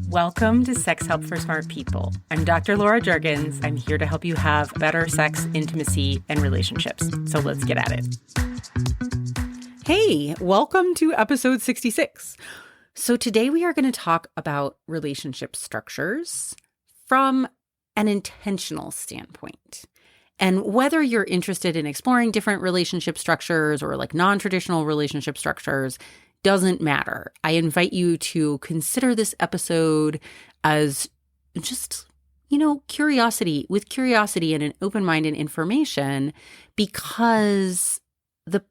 Welcome to Sex Help for Smart People. I'm Dr. Laura Juergens. I'm here to help you have better sex, intimacy, and relationships. So let's get at it. Hey, welcome to episode 66. So today we are going to talk about relationship structures from an intentional standpoint. And whether you're interested in exploring different relationship structures or like non-traditional relationship structures doesn't matter. I invite you to consider this episode as just, curiosity and an open mind and information, because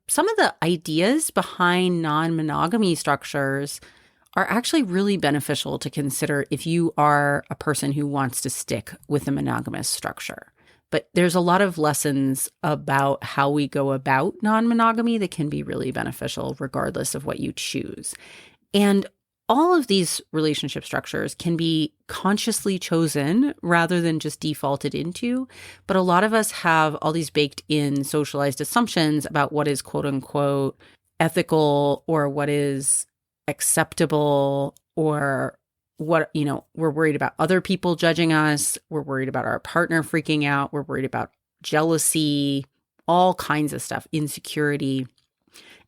some of the ideas behind non-monogamy structures are actually really beneficial to consider if you are a person who wants to stick with a monogamous structure. But there's a lot of lessons about how we go about non-monogamy that can be really beneficial regardless of what you choose. And all of these relationship structures can be consciously chosen rather than just defaulted into. But a lot of us have all these baked in socialized assumptions about what is quote unquote ethical or what is acceptable, or what, we're worried about other people judging us. We're worried about our partner freaking out. We're worried about jealousy, all kinds of stuff, insecurity.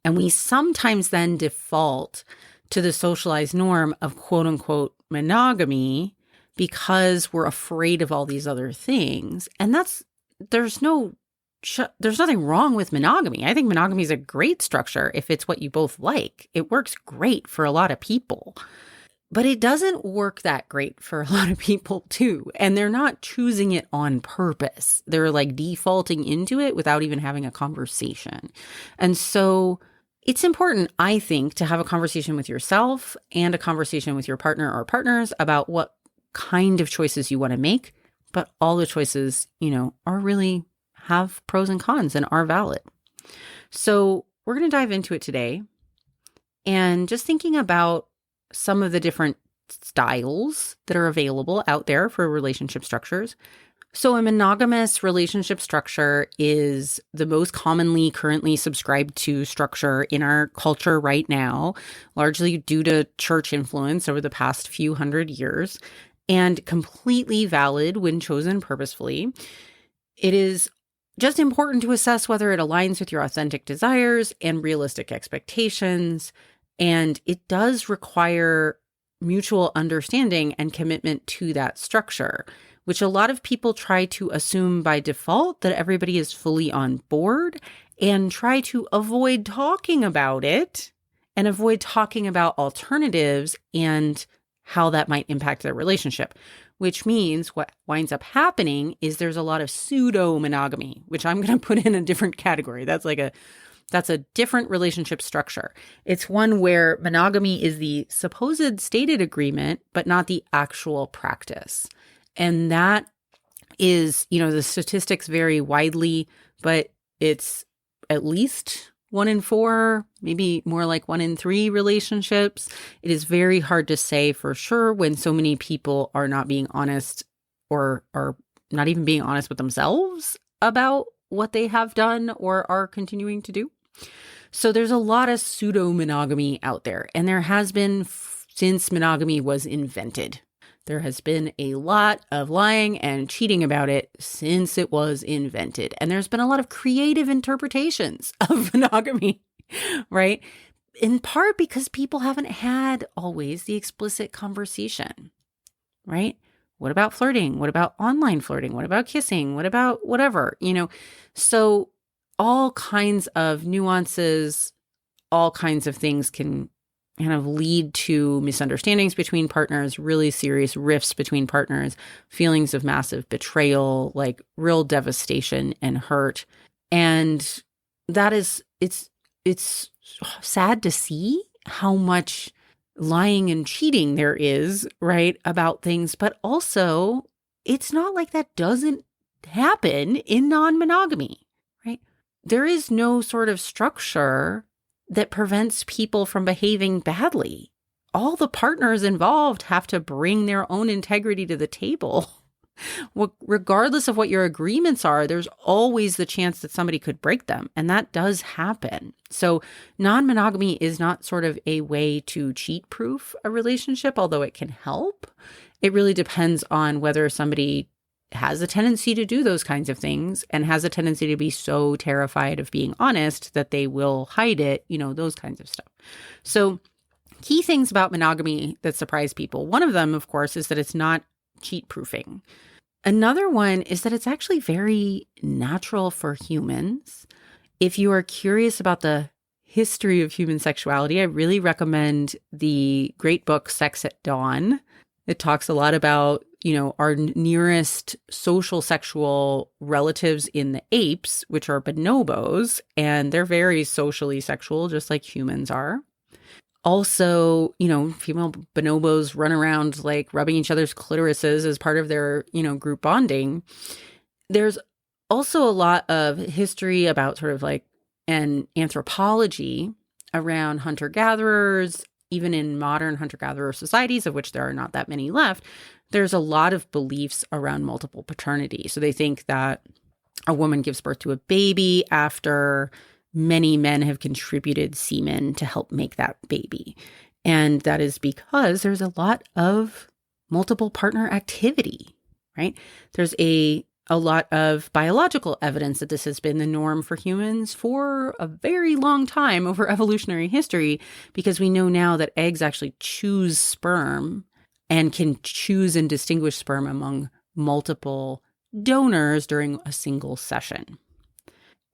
And we sometimes then default to the socialized norm of quote unquote monogamy because we're afraid of all these other things. And there's nothing wrong with monogamy. I think monogamy is a great structure if it's what you both like. It works great for a lot of people. But it doesn't work that great for a lot of people too. And they're not choosing it on purpose. They're like defaulting into it without even having a conversation. And so it's important, I think, to have a conversation with yourself and a conversation with your partner or partners about what kind of choices you want to make. But all the choices, are really have pros and cons and are valid. So we're going to dive into it today and just thinking about some of the different styles that are available out there for relationship structures. So a monogamous relationship structure is the most commonly currently subscribed to structure in our culture right now, largely due to church influence over the past few hundred years, and completely valid when chosen purposefully. It is just important to assess whether it aligns with your authentic desires and realistic expectations. And it does require mutual understanding and commitment to that structure, which a lot of people try to assume by default that everybody is fully on board and try to avoid talking about it and avoid talking about alternatives and how that might impact their relationship, which means what winds up happening is there's a lot of pseudo-monogamy, which I'm going to put in a different category. That's a different relationship structure. It's one where monogamy is the supposed stated agreement, but not the actual practice. And that is, the statistics vary widely, but it's at least 1 in 4, maybe more like 1 in 3 relationships. It is very hard to say for sure when so many people are not being honest or are not even being honest with themselves about what they have done or are continuing to do. So there's a lot of pseudo-monogamy out there, and there has been since monogamy was invented. There has been a lot of lying and cheating about it since it was invented. And there's been a lot of creative interpretations of monogamy, right? In part because people haven't had always the explicit conversation, right? What about flirting? What about online flirting? What about kissing? What about whatever, So all kinds of nuances, all kinds of things can kind of lead to misunderstandings between partners, really serious rifts between partners, feelings of massive betrayal, like real devastation and hurt. And that is, it's sad to see how much lying and cheating there is, right, about things. But also, it's not like that doesn't happen in non-monogamy, right? There is no sort of structure that prevents people from behaving badly. All the partners involved have to bring their own integrity to the table regardless of what your agreements are, there's always the chance that somebody could break them. And that does happen. So non-monogamy is not sort of a way to cheat-proof a relationship, although it can help. It really depends on whether somebody has a tendency to do those kinds of things and has a tendency to be so terrified of being honest that they will hide it, those kinds of stuff. So key things about monogamy that surprise people. One of them, of course, is that it's not cheat-proofing. Another one is that it's actually very natural for humans. If you are curious about the history of human sexuality, I really recommend the great book, Sex at Dawn. It talks a lot about, our nearest social sexual relatives in the apes, which are bonobos, and they're very socially sexual, just like humans are. Also, female bonobos run around like rubbing each other's clitorises as part of their, group bonding. There's also a lot of history about sort of like an anthropology around hunter-gatherers, even in modern hunter-gatherer societies, of which there are not that many left. There's a lot of beliefs around multiple paternity. So they think that a woman gives birth to a baby after many men have contributed semen to help make that baby. And that is because there's a lot of multiple partner activity, right? There's a lot of biological evidence that this has been the norm for humans for a very long time over evolutionary history, because we know now that eggs actually choose sperm and can choose and distinguish sperm among multiple donors during a single session.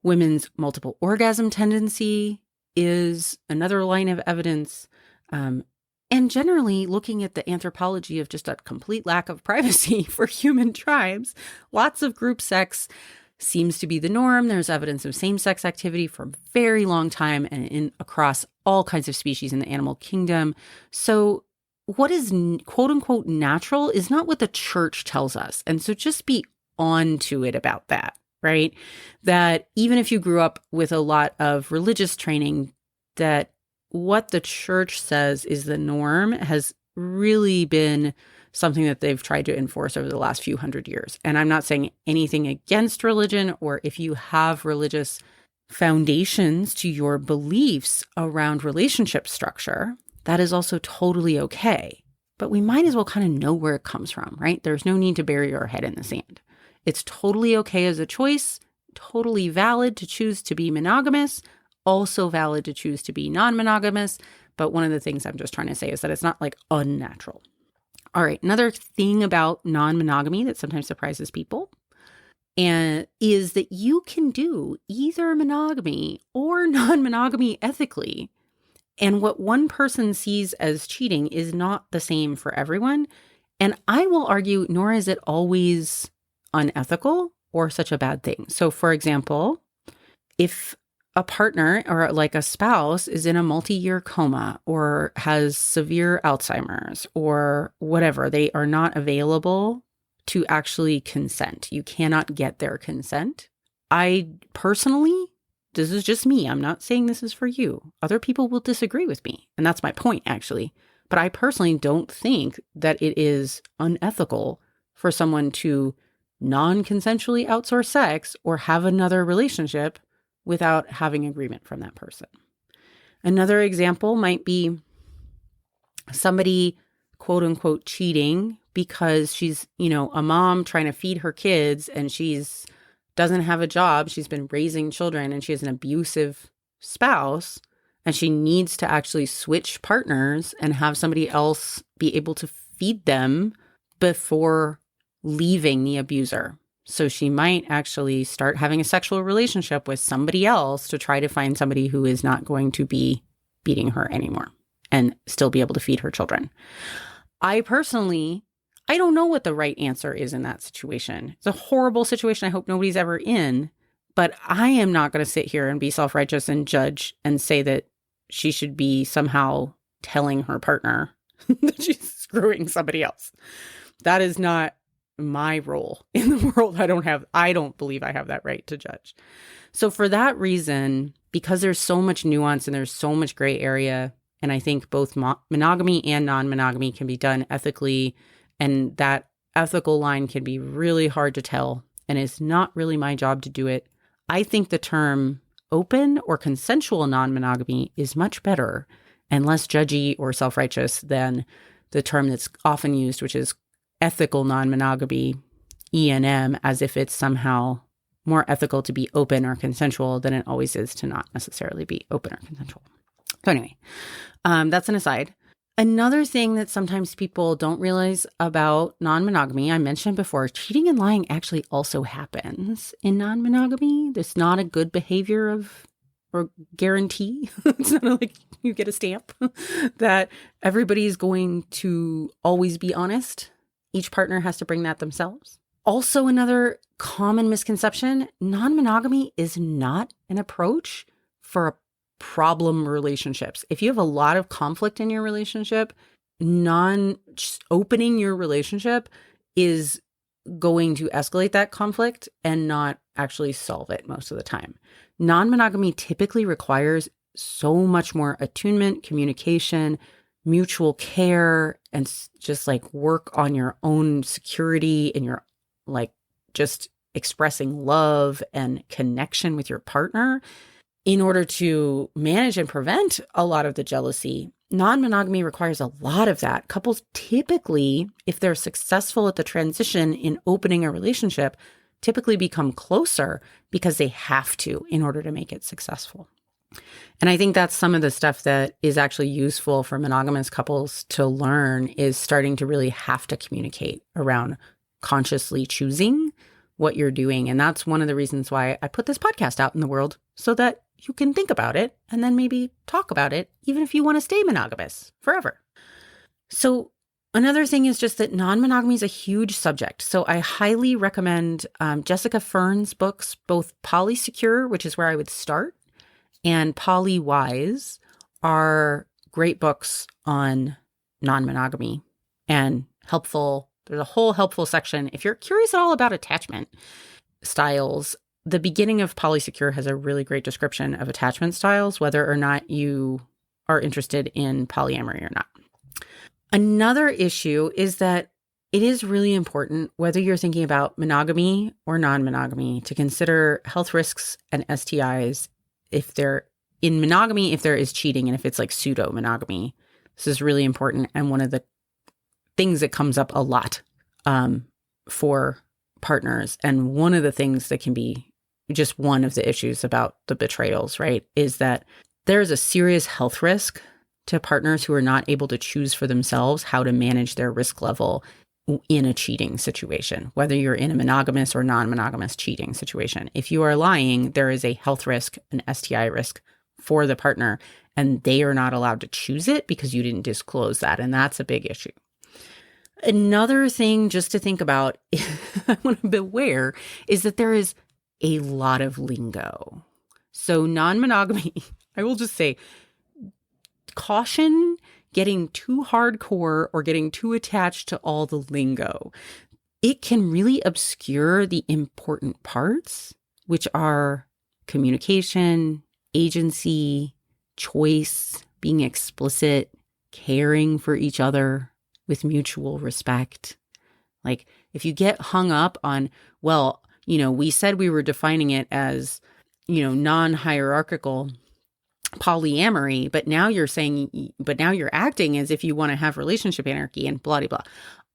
Women's multiple orgasm tendency is another line of evidence. And generally, looking at the anthropology of just a complete lack of privacy for human tribes, lots of group sex seems to be the norm. There's evidence of same-sex activity for a very long time and across all kinds of species in the animal kingdom. So what is quote-unquote natural is not what the church tells us. And so just be on to it about that. Right? That even if you grew up with a lot of religious training, that what the church says is the norm has really been something that they've tried to enforce over the last few hundred years. And I'm not saying anything against religion, or if you have religious foundations to your beliefs around relationship structure, that is also totally okay. But we might as well kind of know where it comes from, right? There's no need to bury our head in the sand. It's totally okay as a choice, totally valid to choose to be monogamous, also valid to choose to be non-monogamous. But one of the things I'm just trying to say is that it's not like unnatural. All right, another thing about non-monogamy that sometimes surprises people and is that you can do either monogamy or non-monogamy ethically. And what one person sees as cheating is not the same for everyone. And I will argue, nor is it always unethical or such a bad thing. So for example, if a partner or like a spouse is in a multi-year coma or has severe Alzheimer's or whatever, they are not available to actually consent. You cannot get their consent. I personally, this is just me. I'm not saying this is for you. Other people will disagree with me. And that's my point, actually. But I personally don't think that it is unethical for someone to non-consensually outsource sex or have another relationship without having agreement from that person. Another example might be somebody, quote unquote, cheating because she's, a mom trying to feed her kids and doesn't have a job. She's been raising children and she has an abusive spouse and she needs to actually switch partners and have somebody else be able to feed them before leaving the abuser. So she might actually start having a sexual relationship with somebody else to try to find somebody who is not going to be beating her anymore and still be able to feed her children. I don't know what the right answer is in that situation. It's a horrible situation I hope nobody's ever in, but I am not going to sit here and be self-righteous and judge and say that she should be somehow telling her partner that she's screwing somebody else. That is not my role in the world. I don't believe I have that right to judge. So for that reason, because there's so much nuance and there's so much gray area, and I think both monogamy and non-monogamy can be done ethically, and that ethical line can be really hard to tell, and it's not really my job to do it. I think the term open or consensual non-monogamy is much better and less judgy or self-righteous than the term that's often used, which is ethical non-monogamy, E&M, as if it's somehow more ethical to be open or consensual than it always is to not necessarily be open or consensual. So anyway, that's an aside. Another thing that sometimes people don't realize about non-monogamy, I mentioned before, cheating and lying actually also happens in non-monogamy. There's not a good behavior or guarantee. It's not like you get a stamp that everybody's going to always be honest. Each partner has to bring that themselves. Also, another common misconception, non-monogamy is not an approach for problem relationships. If you have a lot of conflict in your relationship, opening your relationship is going to escalate that conflict and not actually solve it most of the time. Non-monogamy typically requires so much more attunement, communication, mutual care, and just like work on your own security and your like just expressing love and connection with your partner in order to manage and prevent a lot of the jealousy. Non-monogamy requires a lot of that. Couples typically, if they're successful at the transition in opening a relationship, typically become closer because they have to in order to make it successful. And I think that's some of the stuff that is actually useful for monogamous couples to learn, is starting to really have to communicate around consciously choosing what you're doing. And that's one of the reasons why I put this podcast out in the world, so that you can think about it and then maybe talk about it, even if you want to stay monogamous forever. So another thing is just that non-monogamy is a huge subject. So I highly recommend Jessica Fern's books, both Polysecure, which is where I would start, and Polywise are great books on non-monogamy and helpful. There's a whole helpful section. If you're curious at all about attachment styles, the beginning of Polysecure has a really great description of attachment styles, whether or not you are interested in polyamory or not. Another issue is that it is really important, whether you're thinking about monogamy or non-monogamy, to consider health risks and STIs if they're in monogamy, if there is cheating, and if it's like pseudo-monogamy. This is really important, and one of the things that comes up a lot for partners, and one of the things that can be just one of the issues about the betrayals, right, is that there is a serious health risk to partners who are not able to choose for themselves how to manage their risk level in a cheating situation, whether you're in a monogamous or non-monogamous cheating situation. If you are lying, there is a health risk, an STI risk for the partner, and they are not allowed to choose it because you didn't disclose that. And that's a big issue. Another thing just to think about, I want to beware, is that there is a lot of lingo. So non-monogamy, I will just say, caution getting too hardcore or getting too attached to all the lingo. It can really obscure the important parts, which are communication, agency, choice, being explicit, caring for each other with mutual respect. Like if you get hung up on, well, we said we were defining it as, non-hierarchical polyamory, but now you're acting as if you want to have relationship anarchy and blah, blah, blah.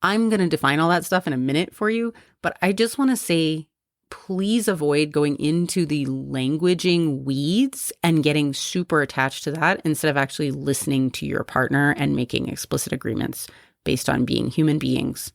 I'm going to define all that stuff in a minute for you, but I just want to say, please avoid going into the languaging weeds and getting super attached to that instead of actually listening to your partner and making explicit agreements based on being human beings.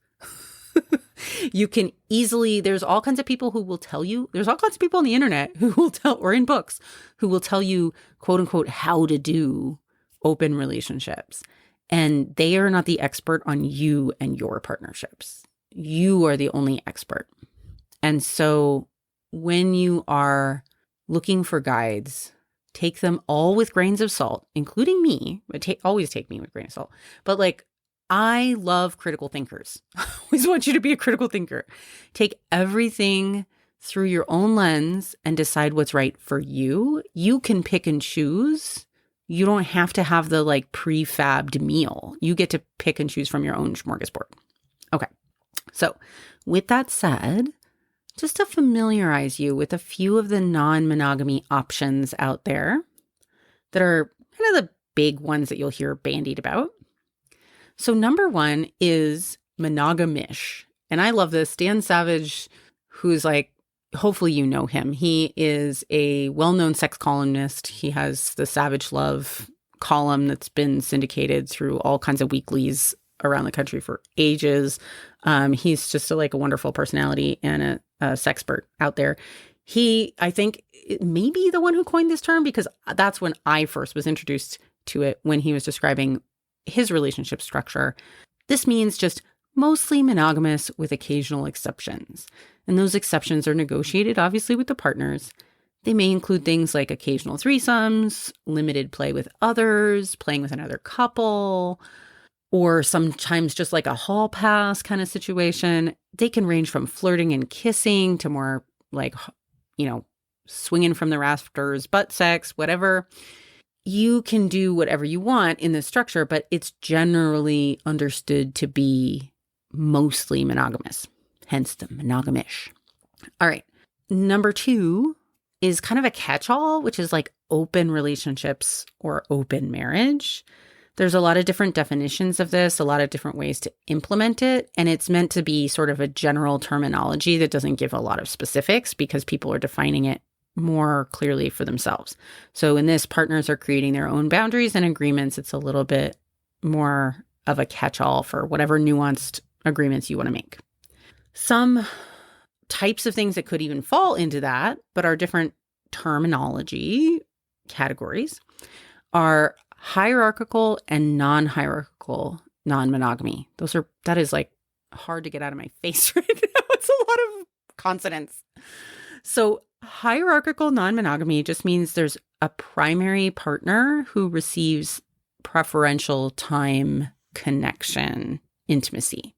You can easily, there's all kinds of people who will tell you, there's all kinds of people on the internet who will tell, or in books, who will tell you, quote unquote, how to do open relationships. And they are not the expert on you and your partnerships. You are the only expert. And so when you are looking for guides, take them all with grains of salt, including me, but always take me with grain of salt. But I love critical thinkers. I always want you to be a critical thinker. Take everything through your own lens and decide what's right for you. You can pick and choose. You don't have to have the prefabbed meal. You get to pick and choose from your own smorgasbord. Okay. So with that said, just to familiarize you with a few of the non-monogamy options out there that are kind of the big ones that you'll hear bandied about. So number one is monogamish. And I love this. Dan Savage, who's like, hopefully you know him. He is a well-known sex columnist. He has the Savage Love column that's been syndicated through all kinds of weeklies around the country for ages. He's just a wonderful personality and a sexpert out there. He, I think, may be the one who coined this term, because that's when I first was introduced to it, when he was describing his relationship structure. This means just mostly monogamous with occasional exceptions. And those exceptions are negotiated, obviously, with the partners. They may include things like occasional threesomes, limited play with others, playing with another couple, or sometimes just like a hall pass kind of situation. They can range from flirting and kissing to more swinging from the rafters, butt sex, whatever. You can do whatever you want in this structure, but it's generally understood to be mostly monogamous, hence the monogamish. All right. Number two is kind of a catch-all, which is like open relationships or open marriage. There's a lot of different definitions of this, a lot of different ways to implement it. And it's meant to be sort of a general terminology that doesn't give a lot of specifics, because people are defining it more clearly for themselves. So in this, partners are creating their own boundaries and agreements. It's a little bit more of a catch-all for whatever nuanced agreements you want to make. Some types of things that could even fall into that, but are different terminology categories, are hierarchical and non-hierarchical non-monogamy. That is like hard to get out of my face right now. It's a lot of consonants. So hierarchical non-monogamy just means there's a primary partner who receives preferential time, connection, intimacy.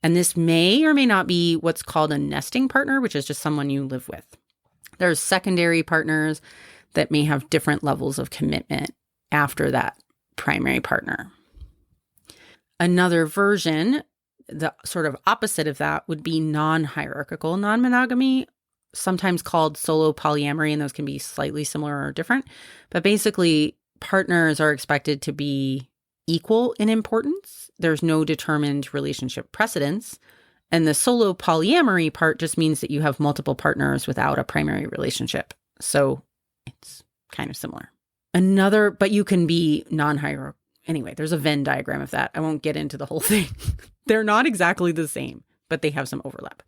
And this may or may not be what's called a nesting partner, which is just someone you live with. There's secondary partners that may have different levels of commitment after that primary partner. Another version, the sort of opposite of that, would be non-hierarchical non-monogamy, sometimes called solo polyamory, and those can be slightly similar or different. But basically, partners are expected to be equal in importance. There's no determined relationship precedence. And the solo polyamory part just means that you have multiple partners without a primary relationship. So it's kind of similar. But you can be non-hierarchical. Anyway, there's a Venn diagram of that. I won't get into the whole thing. They're not exactly the same, but they have some overlap.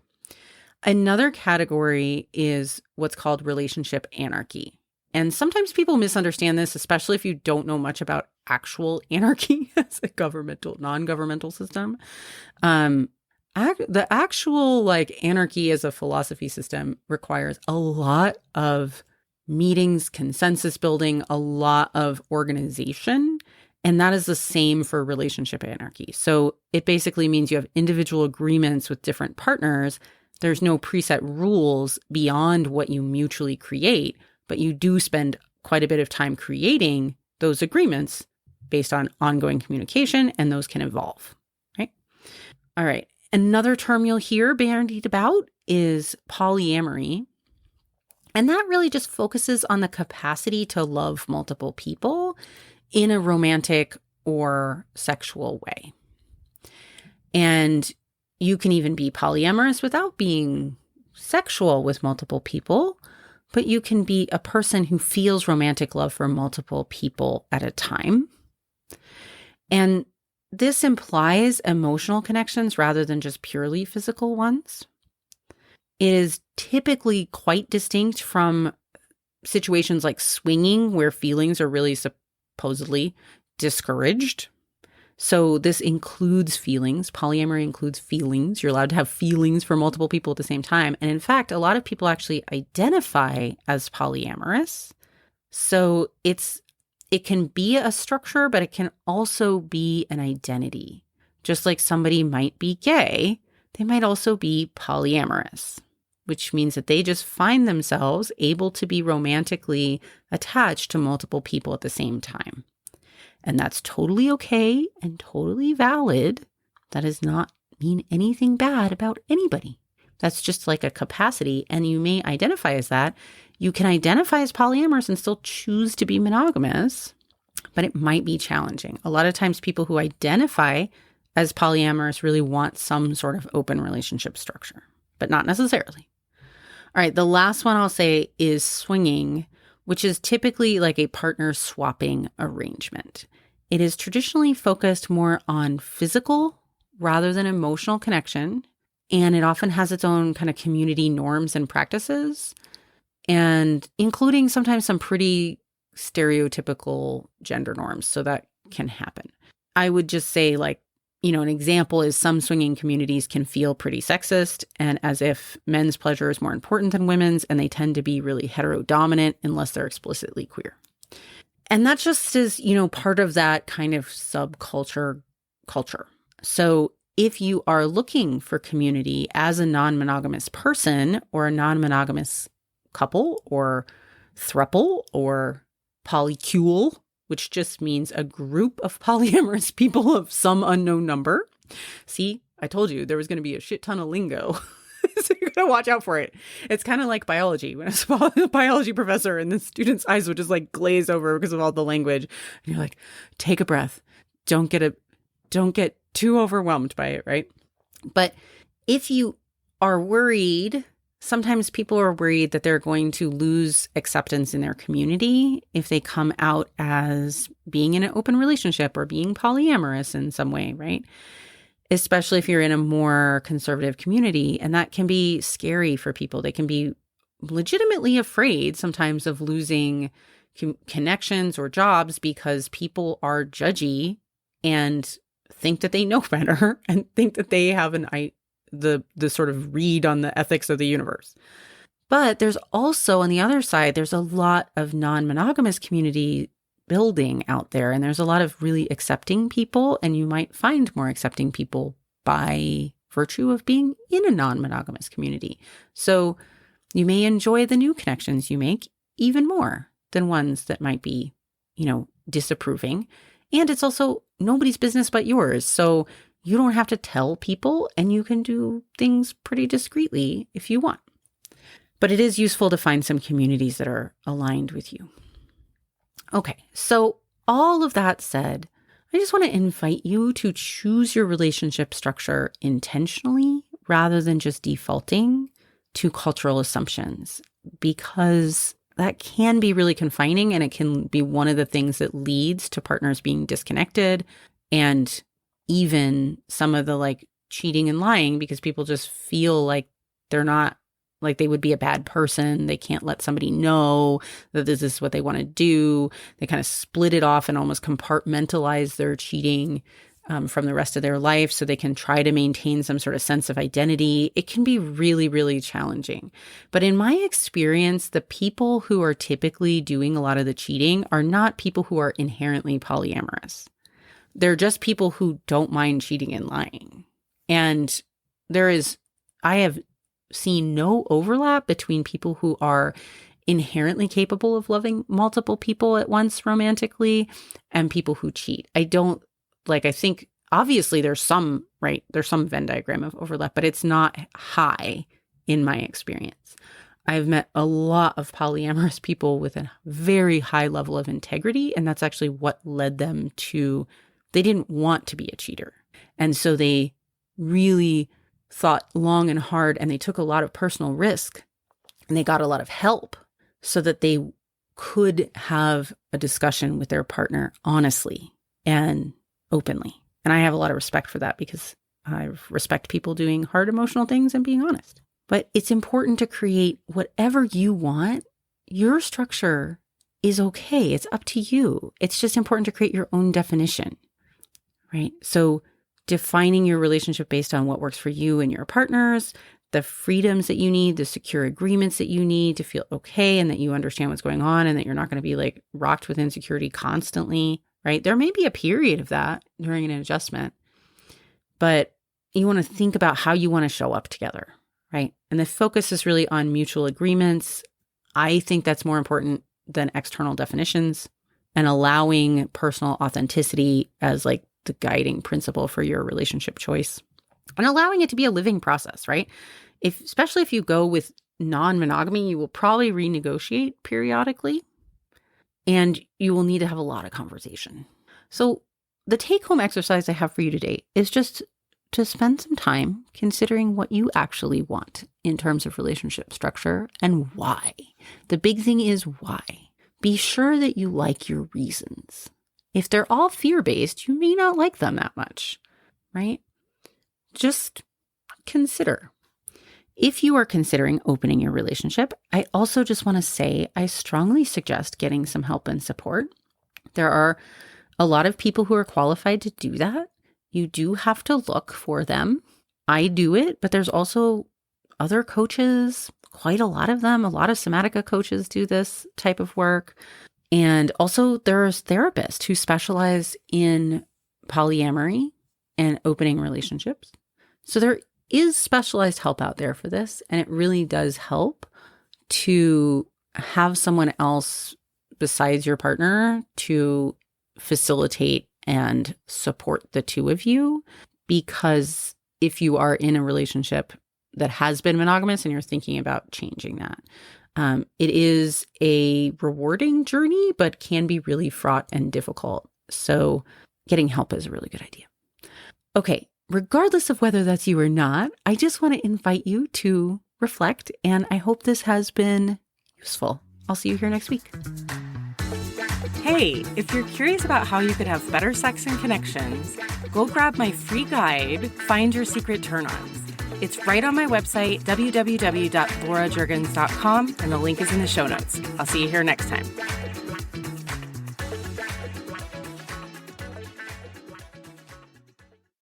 Another category is what's called relationship anarchy. And sometimes people misunderstand this, especially if you don't know much about actual anarchy as a non-governmental system. The actual anarchy as a philosophy system requires a lot of meetings, consensus building, a lot of organization. And that is the same for relationship anarchy. So it basically means you have individual agreements with different partners. There's no preset rules beyond what you mutually create, but you do spend quite a bit of time creating those agreements based on ongoing communication, and those can evolve, right? All right. Another term you'll hear bandied about is polyamory. And that really just focuses on the capacity to love multiple people in a romantic or sexual way. And you can even be polyamorous without being sexual with multiple people, but you can be a person who feels romantic love for multiple people at a time. And this implies emotional connections rather than just purely physical ones. It is typically quite distinct from situations like swinging, where feelings are really supposedly discouraged. So this includes feelings. Polyamory includes feelings. You're allowed to have feelings for multiple people at the same time. And in fact, a lot of people actually identify as polyamorous. So it can be a structure, but it can also be an identity. Just like somebody might be gay, they might also be polyamorous, which means that they just find themselves able to be romantically attached to multiple people at the same time. And that's totally okay and totally valid. That is not mean anything bad about anybody. That's just like a capacity, and you may identify as that. You can identify as polyamorous and still choose to be monogamous, but it might be challenging. A lot of times people who identify as polyamorous really want some sort of open relationship structure, but not necessarily. All right, the last one I'll say is swinging, which is typically like a partner swapping arrangement. It is traditionally focused more on physical rather than emotional connection, and it often has its own kind of community norms and practices, and including sometimes some pretty stereotypical gender norms, so that can happen. I would just say, like, an example is some swinging communities can feel pretty sexist and as if men's pleasure is more important than women's, and they tend to be really heterodominant unless they're explicitly queer. And that just is, part of that kind of subculture culture. So if you are looking for community as a non-monogamous person or a non-monogamous couple or throuple or polycule, which just means a group of polyamorous people of some unknown number. See, I told you there was going to be a shit ton of lingo. So you're going to watch out for it. It's kind of like biology. When I saw a biology professor and the students' eyes would just like glaze over because of all the language. And you're like, take a breath. Don't get too overwhelmed by it, right? But if you are worried, sometimes people are worried that they're going to lose acceptance in their community if they come out as being in an open relationship or being polyamorous in some way, right? Especially if you're in a more conservative community. And that can be scary for people. They can be legitimately afraid sometimes of losing connections or jobs because people are judgy and think that they know better and think that they have the sort of read on the ethics of the universe. But there's also, on the other side, there's a lot of non-monogamous community building out there, and there's a lot of really accepting people, and you might find more accepting people by virtue of being in a non-monogamous community. So you may enjoy the new connections you make even more than ones that might be, disapproving. And it's also nobody's business but yours. So you don't have to tell people, and you can do things pretty discreetly if you want. But it is useful to find some communities that are aligned with you. Okay, so all of that said, I just want to invite you to choose your relationship structure intentionally rather than just defaulting to cultural assumptions, because that can be really confining, and it can be one of the things that leads to partners being disconnected and even some of the like cheating and lying, because people just feel like they're not, like they would be a bad person. They can't let somebody know that this is what they want to do. They kind of split it off and almost compartmentalize their cheating from the rest of their life so they can try to maintain some sort of sense of identity. It can be really, really challenging. But in my experience, the people who are typically doing a lot of the cheating are not people who are inherently polyamorous. They're just people who don't mind cheating and lying. And I have seen no overlap between people who are inherently capable of loving multiple people at once romantically and people who cheat. I think obviously there's some Venn diagram of overlap, but it's not high in my experience. I've met a lot of polyamorous people with a very high level of integrity, and that's actually what led them to, they didn't want to be a cheater. And so they really thought long and hard, and they took a lot of personal risk, and they got a lot of help so that they could have a discussion with their partner honestly and openly. And I have a lot of respect for that, because I respect people doing hard emotional things and being honest. But it's important to create whatever you want. Your structure is okay. It's up to you. It's just important to create your own definition, right? So defining your relationship based on what works for you and your partners, the freedoms that you need, the secure agreements that you need to feel okay and that you understand what's going on and that you're not going to be like rocked with insecurity constantly, right? There may be a period of that during an adjustment, but you want to think about how you want to show up together, right? And the focus is really on mutual agreements. I think that's more important than external definitions, and allowing personal authenticity as like the guiding principle for your relationship choice. and allowing it to be a living process, right? Especially if you go with non-monogamy, you will probably renegotiate periodically, and you will need to have a lot of conversation. So the take-home exercise I have for you today is just to spend some time considering what you actually want in terms of relationship structure and why. The big thing is why. Be sure that you like your reasons. If they're all fear-based, you may not like them that much, right? Just consider. If you are considering opening your relationship, I also just want to say I strongly suggest getting some help and support. There are a lot of people who are qualified to do that. You do have to look for them. I do it, but there's also other coaches, quite a lot of them. A lot of somatica coaches do this type of work. And also there's therapists who specialize in polyamory and opening relationships. So there is specialized help out there for this, and it really does help to have someone else besides your partner to facilitate and support the two of you, because if you are in a relationship that has been monogamous and you're thinking about changing that, it is a rewarding journey, but can be really fraught and difficult. So getting help is a really good idea. Okay. Regardless of whether that's you or not, I just want to invite you to reflect, and I hope this has been useful. I'll see you here next week. Hey, if you're curious about how you could have better sex and connections, go grab my free guide, Find Your Secret Turn-Ons. It's right on my website, www.laurajuergens.com, and the link is in the show notes. I'll see you here next time.